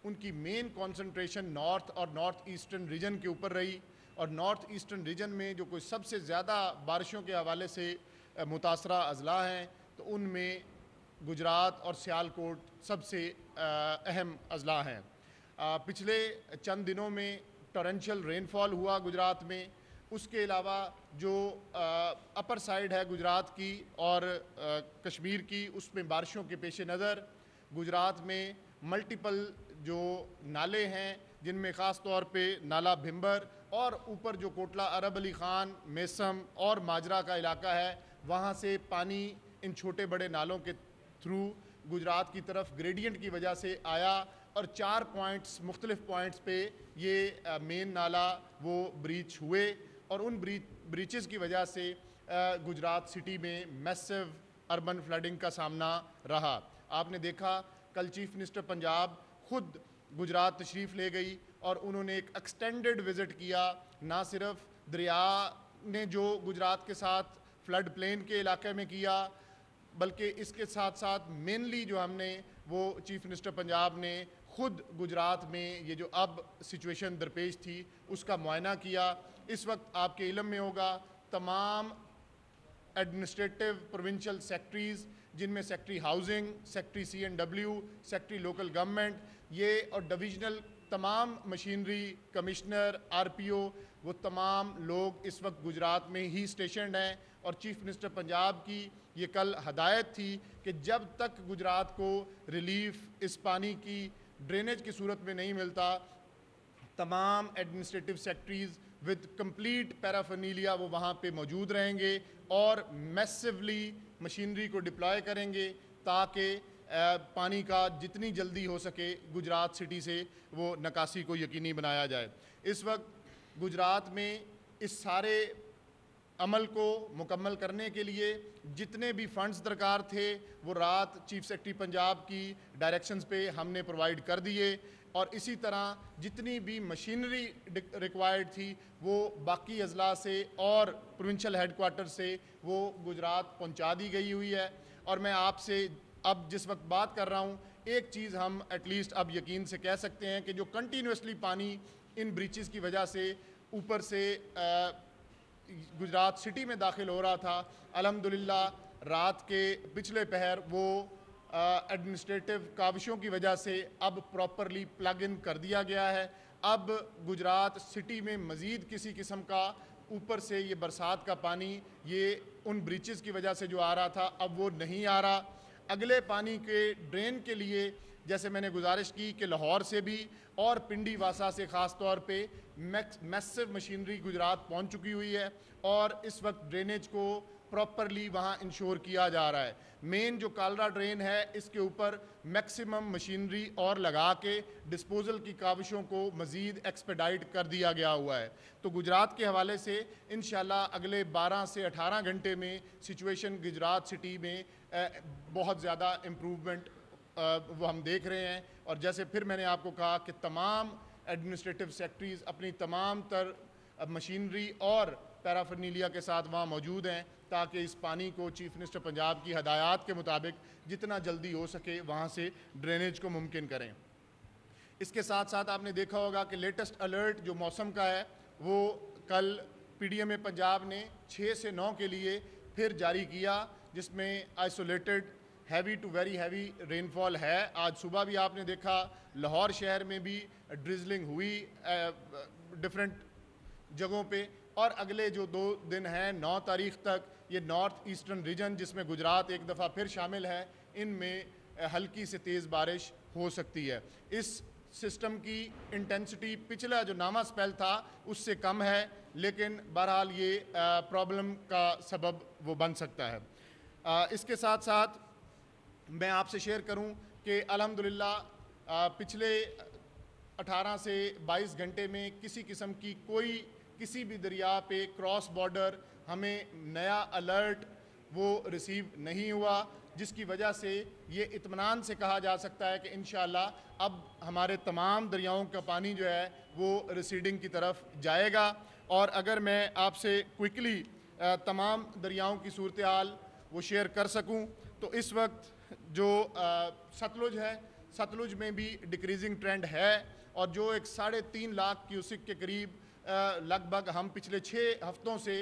उनकी main concentration north और north eastern region के ऊपर रही, और नॉर्थ ईस्टर्न रीजन में जो कोई सबसे ज़्यादा बारिशों के हवाले से मुतासरा अजला हैं, तो उनमें गुजरात और सियालकोट सबसे अहम अजला हैं। पिछले चंद दिनों में टॉरेंशियल रेनफॉल हुआ गुजरात में। उसके अलावा जो अपर साइड है गुजरात की और कश्मीर की, उसमें बारिशों के पेश नज़र गुजरात में मल्टीपल जो नाले हैं, जिनमें ख़ास तौर पे नाला भिंबर और ऊपर जो कोटला अरब अली ख़ान, मेसम और माजरा का इलाका है, वहाँ से पानी इन छोटे बड़े नालों के थ्रू गुजरात की तरफ ग्रेडियंट की वजह से आया, और 4 पॉइंट्स मुख्तलिफ पॉइंट्स पे ये मेन नाला वो ब्रीच हुए, और उन ब्रीचेस की वजह से गुजरात सिटी में मैसिव अर्बन फ्लडिंग का सामना रहा। आपने देखा कल चीफ मिनिस्टर पंजाब खुद गुजरात तशरीफ़ ले गई और उन्होंने एक एक्सटेंडेड विज़िट किया। ना सिर्फ दरिया ने जो गुजरात के साथ फ्लड प्लेन के इलाके में किया, बल्कि इसके साथ साथ मेनली जो हमने वो चीफ मिनिस्टर पंजाब ने खुद गुजरात में ये जो अब सिचुएशन दरपेश थी उसका मुआयना किया। इस वक्त आपके इल्म में होगा तमाम एडमिनिस्ट्रेटिव प्रोविंशियल सेक्रेटरीज़, जिनमें secretary housing, secretary C&W, secretary local government, ये और डिविजनल तमाम मशीनरी, कमिश्नर, RPO, वो तमाम लोग इस वक्त गुजरात में ही स्टेशनड हैं। और चीफ मिनिस्टर पंजाब की ये कल हदायत थी कि जब तक गुजरात को रिलीफ इस पानी की ड्रेनेज की सूरत में नहीं मिलता, तमाम एडमिनिस्ट्रेटिव सेक्रेटरीज़ विद कंप्लीट पैराफर्नीलिया वो वहाँ पे मौजूद रहेंगे और मैसिवली मशीनरी को डिप्लॉय करेंगे ताकि पानी का जितनी जल्दी हो सके गुजरात सिटी से वो निकासी को यकीनी बनाया जाए। इस वक्त गुजरात में इस सारे अमल को मुकम्मल करने के लिए जितने भी फंड्स दरकार थे वो रात चीफ सेक्रेटरी पंजाब की डायरेक्शंस पे हमने प्रोवाइड कर दिए, और इसी तरह जितनी भी मशीनरी रिक्वायर्ड थी वो बाकी अजला से और प्रोविंशियल हेडक्वार्टर से वो गुजरात पहुंचा दी गई हुई है। और मैं आपसे अब जिस वक्त बात कर रहा हूँ, एक चीज़ हम एटलीस्ट अब यकीन से कह सकते हैं कि जो कंटिन्यूसली पानी इन ब्रीचेस की वजह से ऊपर से गुजरात सिटी में दाखिल हो रहा था, अल्हम्दुलिल्लाह रात के पिछले पहर वो एडमिनिस्ट्रेटिव काविशों की वजह से अब प्रॉपरली प्लग इन कर दिया गया है। अब गुजरात सिटी में मज़ीद किसी किस्म का ऊपर से ये बरसात का पानी ये उन ब्रीचेस की वजह से जो आ रहा था अब वो नहीं आ रहा। अगले पानी के ड्रेन के लिए जैसे मैंने गुजारिश की कि लाहौर से भी और पिंडी वासा से ख़ास तौर पे मैसिव मशीनरी गुजरात पहुंच चुकी हुई है और इस वक्त ड्रेनेज को प्रॉपरली वहाँ इंश्योर किया जा रहा है। मेन जो कालरा ड्रेन है इसके ऊपर मैक्सिमम मशीनरी और लगा के डिस्पोजल की काविशों को मज़ीद एक्सपेडाइट कर दिया गया हुआ है। तो गुजरात के हवाले से इंशाल्लाह अगले 12 से 18 घंटे में सिचुएशन गुजरात सिटी में बहुत ज़्यादा इम्प्रूवमेंट वो हम देख रहे हैं। और जैसे फिर मैंने आपको कहा कि तमाम एडमिनिस्ट्रेटिव सेक्रेटरीज़ अपनी तमाम तर मशीनरी और पैराफर्नीलिया के साथ वहाँ मौजूद हैं ताकि इस पानी को चीफ मिनिस्टर पंजाब की हदायत के मुताबिक जितना जल्दी हो सके वहाँ से ड्रेनेज को मुमकिन करें। इसके साथ साथ आपने देखा होगा कि लेटेस्ट अलर्ट जो मौसम का है वो कल PDMA पंजाब ने 6 से 9 के लिए फिर जारी किया, जिसमें isolated heavy to very heavy rainfall है। आज सुबह भी आपने देखा लाहौर शहर में भी ड्रिजलिंग हुई डिफरेंट जगहों पे, और अगले जो 2 दिन हैं 9 तारीख तक ये नॉर्थ ईस्टर्न रीजन जिसमें गुजरात एक दफ़ा फिर शामिल है, इनमें हल्की से तेज़ बारिश हो सकती है। इस सिस्टम की इंटेंसिटी पिछला जो नामा स्पेल था उससे कम है, लेकिन बहरहाल ये प्रॉब्लम का सबब वो बन सकता है। इसके साथ साथ मैं आपसे शेयर करूं कि अल्हम्दुलिल्लाह पिछले 18 से 22 घंटे में किसी किस्म की कोई किसी भी दरिया पे क्रॉस बॉर्डर हमें नया अलर्ट वो रिसीव नहीं हुआ, जिसकी वजह से ये इत्मीनान से कहा जा सकता है कि इंशाअल्लाह अब हमारे तमाम दरियाओं का पानी जो है वो रिसीडिंग की तरफ जाएगा। और अगर मैं आपसे क्विकली तमाम दरियाओं की सूरत हाल वो शेयर कर सकूं तो इस वक्त जो सतलुज है सतलुज में भी डिक्रीजिंग ट्रेंड है और जो एक 3.5 लाख क्यूसिक के करीब लगभग हम पिछले 6 हफ्तों से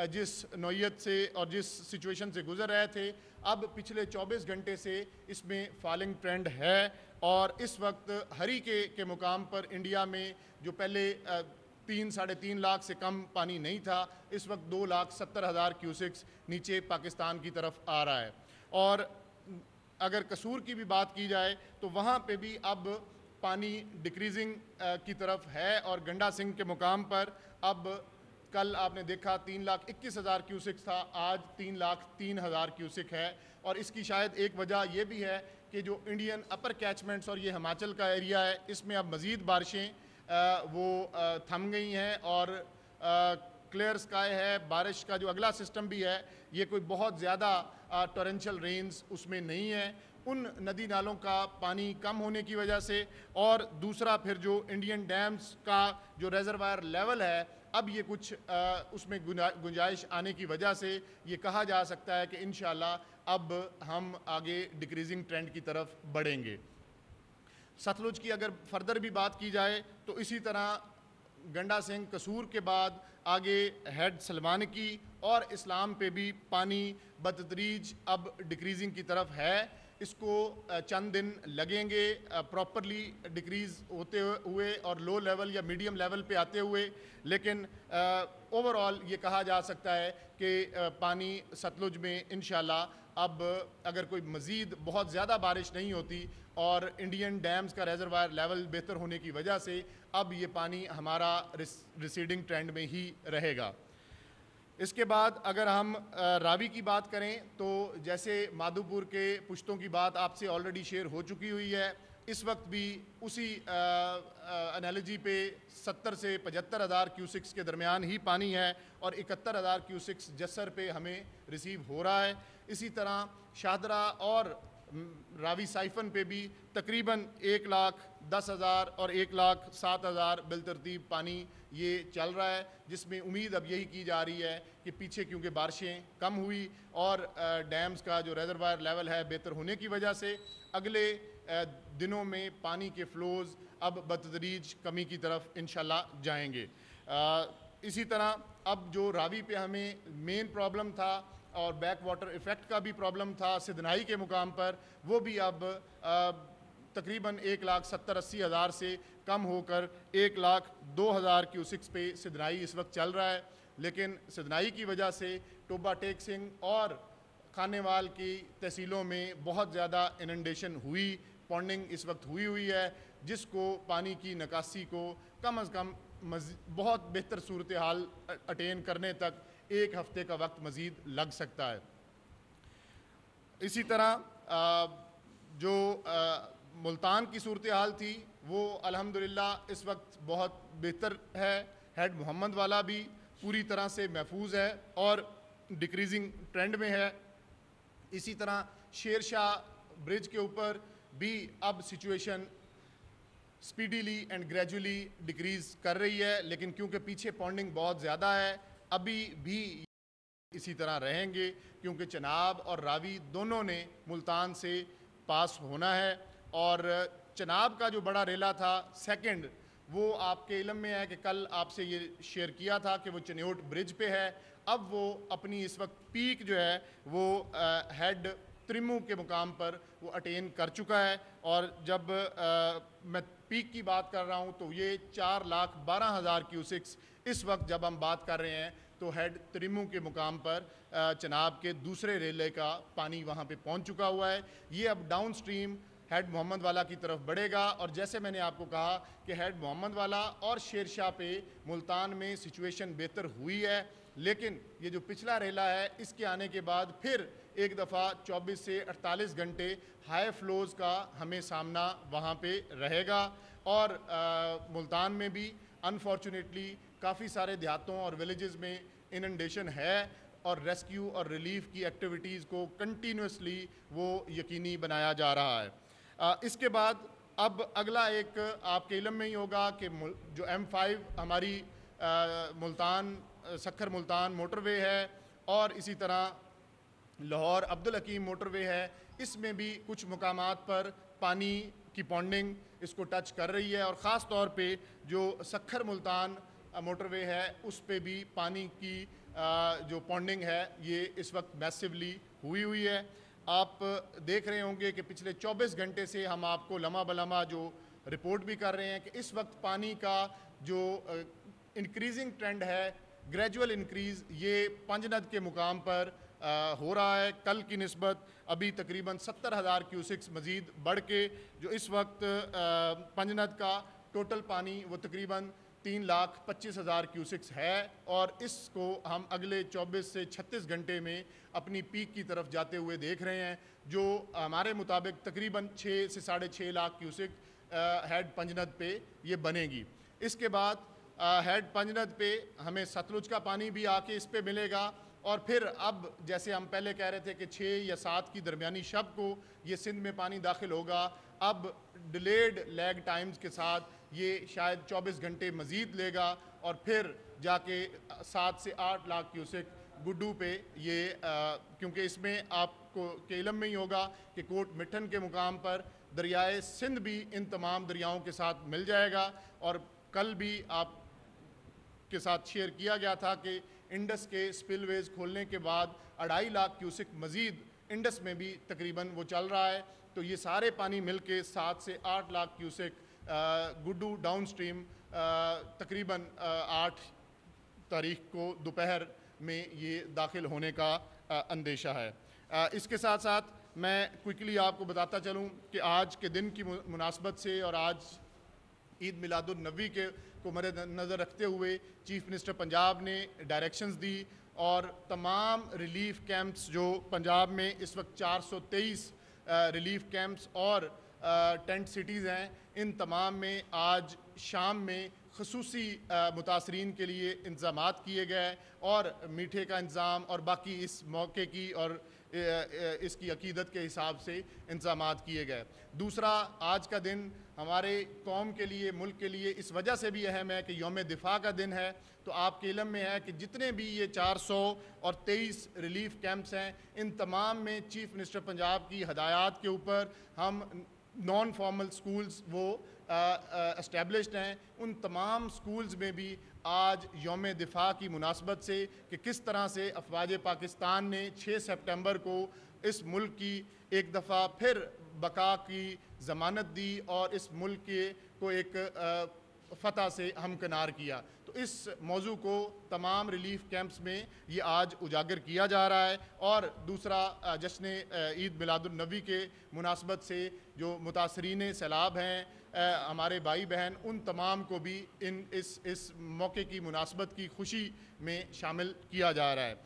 जिस नौयत से और जिस सिचुएशन से गुजर रहे थे, अब पिछले 24 घंटे से इसमें फॉलिंग ट्रेंड है और इस वक्त हरीके के मुकाम पर इंडिया में जो पहले 3-3.5 लाख से कम पानी नहीं था, इस वक्त 2,70,000 क्यूसिक्स नीचे पाकिस्तान की तरफ आ रहा है। और अगर कसूर की भी बात की जाए तो वहाँ पे भी अब पानी डिक्रीजिंग की तरफ है और गंडा सिंह के मुकाम पर अब कल आपने देखा 3,21,000 क्यूसिक था, आज 3,03,000 क्यूसिक है। और इसकी शायद एक वजह यह भी है कि जो इंडियन अपर कैचमेंट्स और ये हिमाचल का एरिया है, इसमें अब मज़ीद बारिशें थम गई हैं और क्लियर स्काई है। बारिश का जो अगला सिस्टम भी है, ये कोई बहुत ज़्यादा टोरेंशियल रेन्स उसमें नहीं है, उन नदी नालों का पानी कम होने की वजह से। और दूसरा फिर जो इंडियन डैम्स का जो रेजरवायर लेवल है, अब ये कुछ उसमें गुंजाइश आने की वजह से ये कहा जा सकता है कि इंशाल्लाह अब हम आगे डिक्रीजिंग ट्रेंड की तरफ बढ़ेंगे। सतलुज की अगर फर्दर भी बात की जाए तो इसी तरह गंडा सिंह कसूर के बाद आगे हेड सलमान की और इस्लाम पे भी पानी बतदरीज अब डिक्रीजिंग की तरफ है। इसको चंद दिन लगेंगे प्रॉपरली डिक्रीज़ होते हुए और लो लेवल या मीडियम लेवल पे आते हुए, लेकिन ओवरऑल ये कहा जा सकता है कि पानी सतलुज में इंशाल्लाह अब अगर कोई मज़ीद बहुत ज़्यादा बारिश नहीं होती और इंडियन डैम्स का रेजरवायर लेवल बेहतर होने की वजह से अब ये पानी हमारा रिसीडिंग ट्रेंड में ही रहेगा। इसके बाद अगर हम रावी की बात करें तो जैसे माधोपुर के पुश्तों की बात आपसे ऑलरेडी शेयर हो चुकी हुई है, इस वक्त भी उसी एनालॉजी पे 70 से 75,000 क्यूसिक्स के दरमियान ही पानी है और 71,000 क्यूसिक्स जस्सर पे हमें रिसीव हो रहा है। इसी तरह शाहदरा और रावी साइफन पे भी तकरीबन 1,10,000 और 1,07,000 बिलतरतीब पानी ये चल रहा है, जिसमें उम्मीद अब यही की जा रही है कि पीछे क्योंकि बारिशें कम हुई और डैम्स का जो रेजरवायर लेवल है बेहतर होने की वजह से अगले दिनों में पानी के फ्लोज़ अब बतदरीज कमी की तरफ इंशाल्लाह जाएंगे। इसी तरह अब जो रावी पे हमें मेन प्रॉब्लम था और बैक वाटर इफ़ेक्ट का भी प्रॉब्लम था सिदनाई के मुकाम पर, वो भी अब तकरीबन 1,70,000-80,000 से कम होकर 1,02,000 क्यूसिक्स पे सिदनाई इस वक्त चल रहा है। लेकिन सिदनाई की वजह से टोबा टेक सिंह और खानेवाल की तहसीलों में बहुत ज़्यादा इनंडेशन हुई, पॉन्डिंग इस वक्त हुई है, जिसको पानी की निकासी को कम अज़ कम बहुत बेहतर सूरत हाल अटेन करने तक 1 हफ़्ते का वक्त मज़ीद लग सकता है। इसी तरह जो मुल्तान की सूरत हाल थी वो अल्हम्दुलिल्लाह इस वक्त बहुत बेहतर है। हेड मोहम्मद वाला भी पूरी तरह से महफूज है और डिक्रीजिंग ट्रेंड में है। इसी तरह शेर शाह ब्रिज के ऊपर भी अब situation speedily and gradually decrease कर रही है, लेकिन क्योंकि पीछे पॉन्डिंग बहुत ज़्यादा है अभी भी इसी तरह रहेंगे, क्योंकि चनाब और रावी दोनों ने मुल्तान से पास होना है। और चनाब का जो बड़ा रेला था सेकंड, वो आपके इल्म में है कि कल आपसे ये शेयर किया था कि वो चन्योट ब्रिज पे है। अब वो अपनी इस वक्त पीक जो है वो हेड त्रिमू के मुकाम पर वो अटेन कर चुका है। और जब मैं पीक की बात कर रहा हूँ तो ये 4,12,000 क्यूसिक्स इस वक्त जब हम बात कर रहे हैं तो हेड त्रिमू के मुकाम पर चनाब के दूसरे रेले का पानी वहाँ पे पहुँच चुका हुआ है। ये अब डाउन स्ट्रीम हेड मोहम्मद वाला की तरफ बढ़ेगा। और जैसे मैंने आपको कहा कि हेड मोहम्मद वाला और शेर शाह पे मुल्तान में सिचुएशन बेहतर हुई है, लेकिन ये जो पिछला रेला है इसके आने के बाद फिर एक दफ़ा 24 से 48 घंटे हाई फ्लोज़ का हमें सामना वहाँ पे रहेगा। और मुल्तान में भी अनफॉर्चुनेटली काफ़ी सारे देहातों और विलेजेस में इनंडेशन है और रेस्क्यू और रिलीफ की एक्टिविटीज़ को कंटिन्यूसली वो यकीनी बनाया जा रहा है। इसके बाद अब अगला एक आपके इल्म में ही होगा कि जो M5 हमारी मुल्तान सखर मुल्तान मोटरवे है और इसी तरह लाहौर अब्दुल हकीम मोटरवे है, इसमें भी कुछ मुकामात पर पानी की पॉन्डिंग इसको टच कर रही है, और ख़ास तौर पे जो सखर मुल्तान मोटरवे है उस पे भी पानी की जो पॉन्डिंग है ये इस वक्त मैसिवली हुई है। आप देख रहे होंगे कि पिछले 24 घंटे से हम आपको लम्हा बलम्हा जो रिपोर्ट भी कर रहे हैं कि इस वक्त पानी का जो इंक्रीजिंग ट्रेंड है, ग्रेजुअल इंक्रीज़, ये पंजनद के मुकाम पर हो रहा है। कल की निस्बत अभी तकरीबन 70,000 क्यूसिक्स मज़ीद बढ़ के जो इस वक्त पंजनद का टोटल पानी वो तकरीबन 3,25,000 क्यूसिक्स है, और इसको हम अगले 24 से 36 घंटे में अपनी पीक की तरफ जाते हुए देख रहे हैं, जो हमारे मुताबिक तकरीबन 6 से 6.5 लाख क्यूसिक हेड पंजनद पे ये बनेगी। इसके बाद हेड पंजनद पे हमें सतलुज का पानी भी आके इस पे मिलेगा, और फिर अब जैसे हम पहले कह रहे थे कि 6 या 7 की दरमियानी शब को ये सिंध में पानी दाखिल होगा, अब डिलेड लैग टाइम्स के साथ ये शायद 24 घंटे मज़ीद लेगा, और फिर जाके 7 से 8 लाख क्यूसेक गुड्डू पे ये क्योंकि इसमें आपको के इलम में ही होगा कि कोट मिठन के मुकाम पर दरियाए सिंध भी इन तमाम दरियाओं के साथ मिल जाएगा। और कल भी आप के साथ शेयर किया गया था कि इंडस के स्पिलवेज खोलने के बाद 2.5 लाख क्यूसिक मज़ीद इंडस में भी तकरीबन वो चल रहा है। तो ये सारे पानी मिल के 7 से 8 lakh cusec Guddu downstream तकरीबन 8 तारीख को दोपहर में ये दाखिल होने का अंदेशा है। इसके साथ साथ मैं क्विकली आपको बताता चलूँ कि आज के दिन की मुनासबत से और आज ईद मिलादुन्नबी के को मद्देनज़र रखते हुए चीफ़ मिनिस्टर पंजाब ने डायरेक्शंस दी, और तमाम रिलीफ़ कैंप्स जो पंजाब में इस वक्त 423 रिलीफ़ कैंप्स और टेंट सिटीज़ हैं, इन तमाम में आज शाम में ख़ुसूसी मुतासरीन के लिए इंतज़ामात किए गए, और मीठे का इंतज़ाम और बाकी इस मौके की और इसकी अकीदत के हिसाब से इंतज़ामात किए गए। दूसरा, आज का दिन हमारे कौम के लिए, मुल्क के लिए इस वजह से भी अहम है कि यौम दिफा का दिन है। तो आपके इल्म में है कि जितने भी ये 423 रिलीफ़ कैंप्स हैं, इन तमाम में चीफ़ मिनिस्टर पंजाब की हदायत के ऊपर हम नॉन फॉर्मल स्कूल्स वो एस्टेब्लिश्ड हैं, उन तमाम स्कूल्स में भी आज यौम दिफा की मुनासबत से कि किस तरह से अफवाज पाकिस्तान ने 6 सितंबर को इस मुल्क की एक दफ़ा फिर बका की ज़मानत दी और इस मुल्क के को एक फ़तह से हमकिनार किया। तो इस मौजू को तमाम रिलीफ़ कैंप्स में ये आज उजागर किया जा रहा है। और दूसरा, जश्न ईद मिलादुन्नबी के मुनासबत से जो मुतासरीन सैलाब हैं, हमारे भाई बहन, उन तमाम को भी इस मौके की मुनासबत की खुशी में शामिल किया जा रहा है।